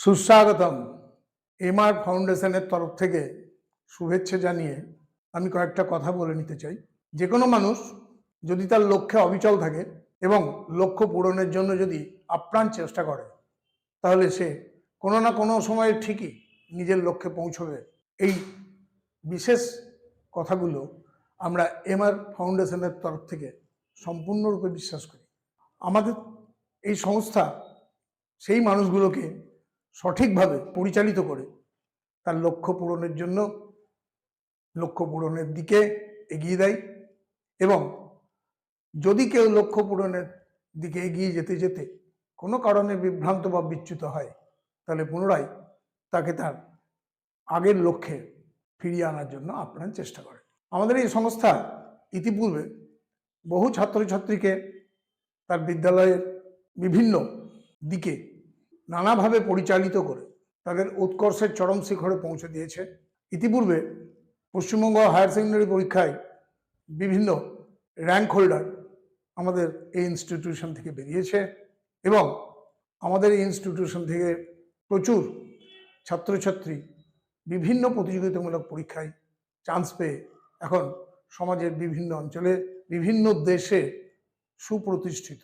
সুস্বাগতম। এমআর ফাউন্ডেশনের তরফ থেকে শুভেচ্ছা জানিয়ে আমি কয়েকটা কথা বলে নিতে চাই। যে কোনো মানুষ যদি তার লক্ষ্যে অবিচল থাকে এবং লক্ষ্য পূরণের জন্য যদি আপ্রাণ চেষ্টা করে, তাহলে সে কোনো না কোনো সময়ে ঠিকই নিজের লক্ষ্যে পৌঁছবে। এই বিশেষ কথাগুলো আমরা এমআর ফাউন্ডেশনের তরফ থেকে সম্পূর্ণরূপে বিশ্বাস করি। আমাদের এই সংস্থা সেই মানুষগুলোকে সঠিকভাবে পরিচালিত করে তার লক্ষ্য পূরণের জন্য লক্ষ্য পূরণের দিকে এগিয়ে দেয়, এবং যদি কেউ লক্ষ্য পূরণের দিকে এগিয়ে যেতে যেতে কোনো কারণে বিভ্রান্ত বা বিচ্যুত হয়, তাহলে পুনরায় তাকে তার আগের লক্ষ্যে ফিরিয়ে আনার জন্য আপ্রাণ চেষ্টা করে। আমাদের এই সংস্থা ইতিপূর্বে বহু ছাত্রছাত্রীকে তার বিদ্যালয়ের বিভিন্ন দিকে নানাভাবে পরিচালিত করে তাদের উৎকর্ষের চরম শিখরে পৌঁছে দিয়েছে। ইতিপূর্বে পশ্চিমবঙ্গ হায়ার সেকেন্ডারি পরীক্ষায় বিভিন্ন র্যাঙ্ক হোল্ডার আমাদের এই ইনস্টিটিউশন থেকে বেরিয়েছে, এবং আমাদের এই ইনস্টিটিউশন থেকে প্রচুর ছাত্রছাত্রী বিভিন্ন প্রতিযোগিতামূলক পরীক্ষায় চান্স পেয়ে এখন সমাজের বিভিন্ন অঞ্চলে বিভিন্ন দেশে সুপ্রতিষ্ঠিত।